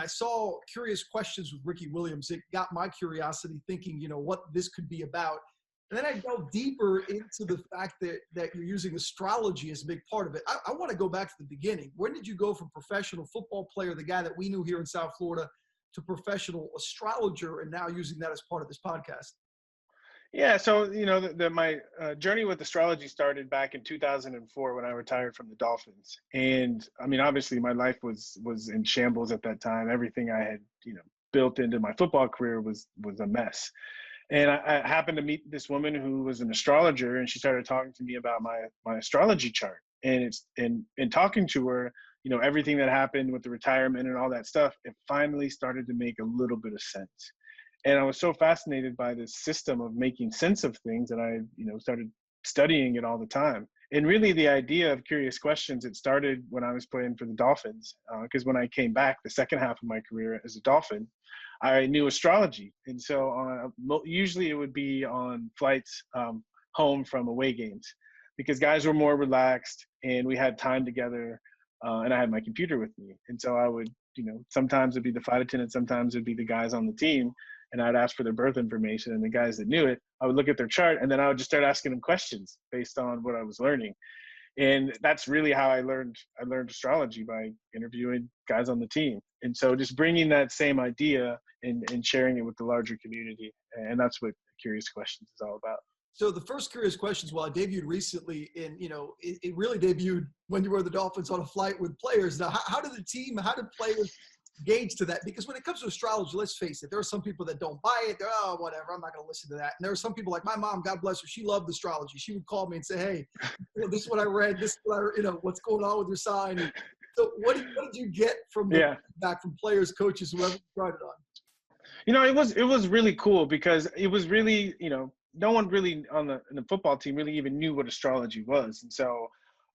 I saw Curious Questions with Ricky Williams, it got my curiosity thinking, what this could be about. And then I delved deeper into the fact that you're using astrology as a big part of it. I want to go back to the beginning. When did you go from professional football player, the guy that we knew here in South Florida, to professional astrologer, and now using that as part of this podcast? Yeah, so my journey with astrology started back in 2004 when I retired from the Dolphins, and I mean, obviously, my life was in shambles at that time. Everything I had built into my football career was a mess. And I happened to meet this woman who was an astrologer, and she started talking to me about my astrology chart. And it's in talking to her, everything that happened with the retirement and all that stuff, it finally started to make a little bit of sense. And I was so fascinated by this system of making sense of things that I, started studying it all the time. And really the idea of Curious Questions, it started when I was playing for the Dolphins, because when I came back the second half of my career as a Dolphin, I knew astrology. And so usually it would be on flights home from away games, because guys were more relaxed and we had time together, and I had my computer with me. And so I would, sometimes it'd be the flight attendant, sometimes it'd be the guys on the team. And I'd ask for their birth information, and the guys that knew it, I would look at their chart, and then I would just start asking them questions based on what I was learning. And that's really how I learned astrology, by interviewing guys on the team. And so just bringing that same idea and sharing it with the larger community. And that's what Curious Questions is all about. So the first Curious Questions, well, I debuted recently, and it really debuted when you were the Dolphins on a flight with players. Now, how did players gauge to that? Because when it comes to astrology, let's face it, there are some people that don't buy it. They're, oh, whatever, I'm not going to listen to that. And there are some people like my mom, God bless her, she loved astrology. She would call me and say, hey, this is what I read, this is what what's going on with your sign. And so what did you get from the feedback from players, coaches, whoever you tried it on? It was really cool, because it was really, no one really in the football team really even knew what astrology was. And so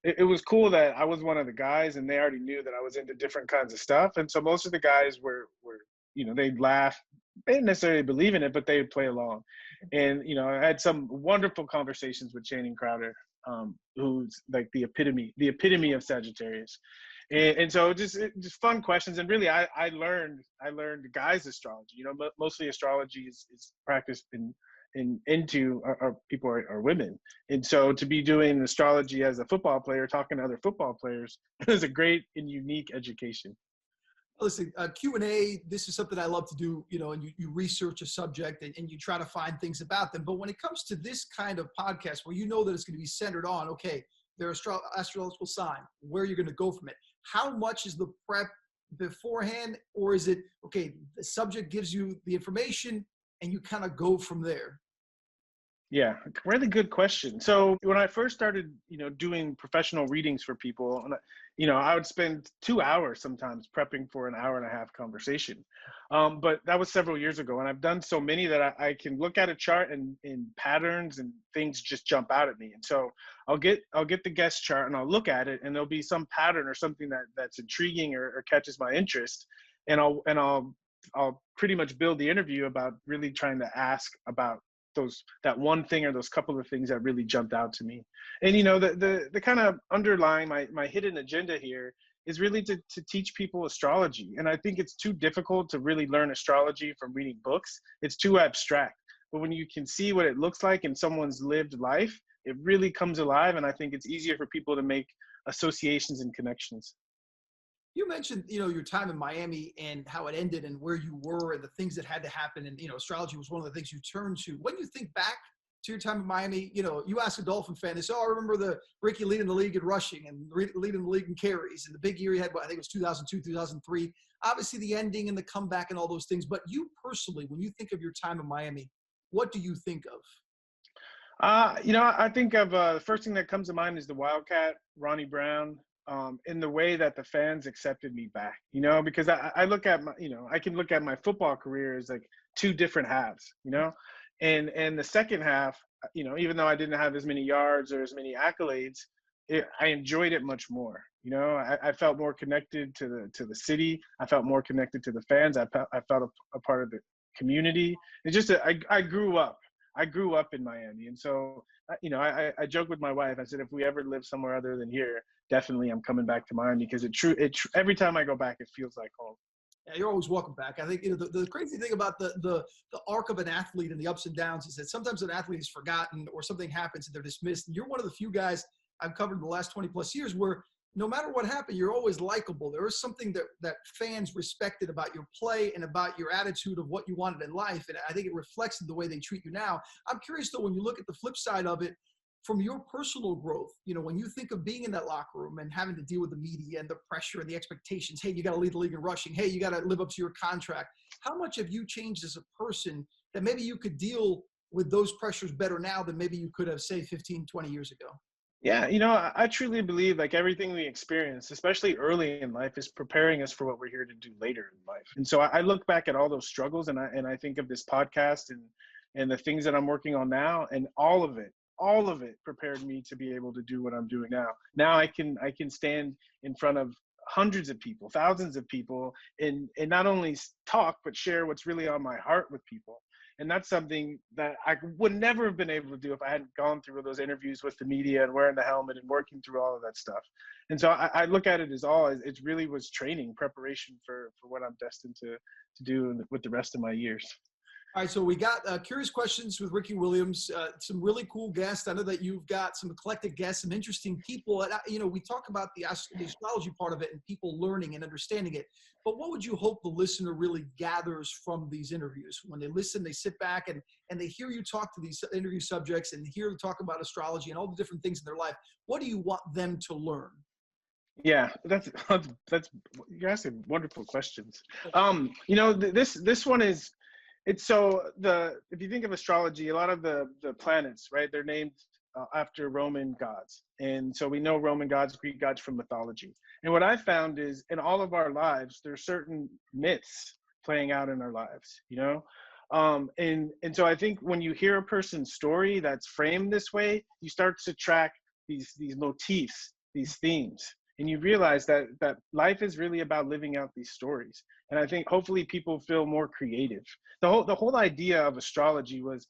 it was cool that I was one of the guys, and they already knew that I was into different kinds of stuff. And so most of the guys were they'd laugh. They didn't necessarily believe in it, but they would play along. And, I had some wonderful conversations with Channing Crowder, who's like the epitome of Sagittarius. And so just fun questions. And really, I learned guys' astrology. Mostly astrology is practiced into our people are women. And so to be doing astrology as a football player, talking to other football players, is a great and unique education. Listen, Q&A, this is something I love to do, and you research a subject and you try to find things about them. But when it comes to this kind of podcast where that it's going to be centered on, okay, their astrological sign, where you're going to go from it, how much is the prep beforehand, or is it, okay, the subject gives you the information and you kind of go from there? Yeah, really good question. So when I first started, doing professional readings for people, I would spend 2 hours sometimes prepping for an hour and a half conversation. But that was several years ago, and I've done so many that I can look at a chart and patterns and things just jump out at me. And so I'll get the guest chart and I'll look at it, and there'll be some pattern or something that's intriguing or catches my interest, and I'll pretty much build the interview about really trying to ask about that one thing or those couple of things that really jumped out to me. And the kind of underlying my hidden agenda here is really to teach people astrology. And I think it's too difficult to really learn astrology from reading books. It's too abstract. But when you can see what it looks like in someone's lived life, it really comes alive. And I think it's easier for people to make associations and connections. You mentioned, your time in Miami and how it ended and where you were and the things that had to happen. And, astrology was one of the things you turned to. When you think back to your time in Miami, you ask a Dolphin fan, they say, oh, I remember the Ricky leading the league in rushing and leading the league in carries. And the big year he had, I think it was 2002, 2003. Obviously the ending and the comeback and all those things. But you personally, when you think of your time in Miami, what do you think of? I think of the first thing that comes to mind is the Wildcat, Ronnie Brown. In the way that the fans accepted me back, because I look at I can look at my football career as like two different halves, and the second half, even though I didn't have as many yards or as many accolades, I enjoyed it much more. I felt more connected to the city. I felt more connected to the fans. I felt a part of the community. It's just I grew up. I grew up in Miami. And so, I joke with my wife. I said, if we ever live somewhere other than here, definitely I'm coming back to Miami, because every time I go back, it feels like home. Yeah, you're always welcome back. I think the crazy thing about the arc of an athlete and the ups and downs is that sometimes an athlete is forgotten or something happens and they're dismissed. And you're one of the few guys I've covered in the last 20 plus years where no matter what happened, you're always likable. There is something that fans respected about your play and about your attitude of what you wanted in life. And I think it reflects in the way they treat you now. I'm curious though, when you look at the flip side of it, from your personal growth, when you think of being in that locker room and having to deal with the media and the pressure and the expectations, hey, you got to lead the league in rushing. Hey, you got to live up to your contract. How much have you changed as a person that maybe you could deal with those pressures better now than maybe you could have, say, 15, 20 years ago? Yeah, I truly believe like everything we experience, especially early in life, is preparing us for what we're here to do later in life. And so I look back at all those struggles and I think of this podcast and the things that I'm working on now, and all of it prepared me to be able to do what I'm doing now. Now I can stand in front of hundreds of people, thousands of people, and not only talk, but share what's really on my heart with people. And that's something that I would never have been able to do if I hadn't gone through those interviews with the media and wearing the helmet and working through all of that stuff. And so I look at it as it really was training, preparation for what I'm destined to do with the rest of my years. All right, so we got Curious Questions with Ricky Williams, some really cool guests. I know that you've got some eclectic guests, some interesting people. And, we talk about the astrology part of it and people learning and understanding it. But what would you hope the listener really gathers from these interviews? When they listen, they sit back and they hear you talk to these interview subjects and hear you talk about astrology and all the different things in their life. What do you want them to learn? Yeah, that's you're asking wonderful questions. This one is. It's if you think of astrology, a lot of the planets, right, they're named after Roman gods. And so we know Roman gods, Greek gods from mythology. And what I found is in all of our lives, there are certain myths playing out in our lives, and so I think when you hear a person's story that's framed this way, you start to track these motifs, these themes. And you realize that life is really about living out these stories. And I think hopefully people feel more creative. The whole idea of astrology was,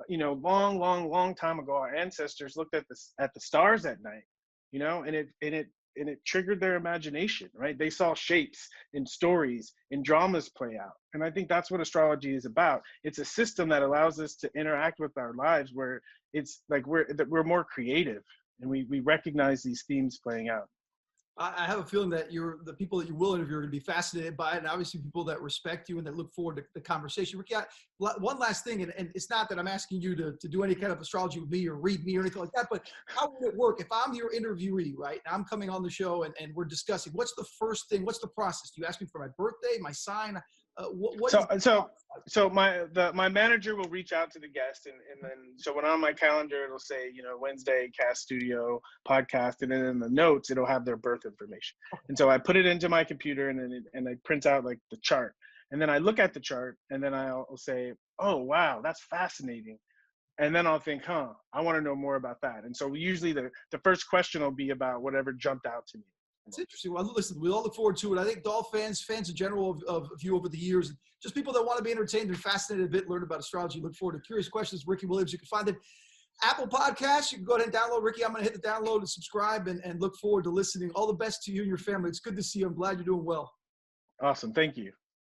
long time ago, our ancestors looked at the stars at night, and it triggered their imagination, right? They saw shapes and stories and dramas play out. And I think that's what astrology is about. It's a system that allows us to interact with our lives where it's like we're more creative and we recognize these themes playing out. I have a feeling that the people that you will interview are going to be fascinated by it, and obviously people that respect you and that look forward to the conversation. Ricky, one last thing, and it's not that I'm asking you to do any kind of astrology with me or read me or anything like that, but how would it work if I'm your interviewee, right? And I'm coming on the show and we're discussing, what's the first thing, what's the process? Do you ask me for my birthday, my sign? So my manager will reach out to the guest and then so when on my calendar it'll say Wednesday cast studio podcast, and then in the notes it'll have their birth information. And so I put it into my computer and I print out like the chart, and then I look at the chart and then I'll say, oh wow, that's fascinating. And then I'll think, I want to know more about that. And so usually the first question will be about whatever jumped out to me. It's interesting. Well, listen, we all look forward to it. I think Dolph fans in general of you over the years, and just people that want to be entertained and fascinated a bit, learn about astrology, look forward to Curious Questions. Ricky Williams, you can find it Apple Podcasts. You can go ahead and download. Ricky, I'm going to hit the download and subscribe and look forward to listening. All the best to you and your family. It's good to see you. I'm glad you're doing well. Awesome. Thank you.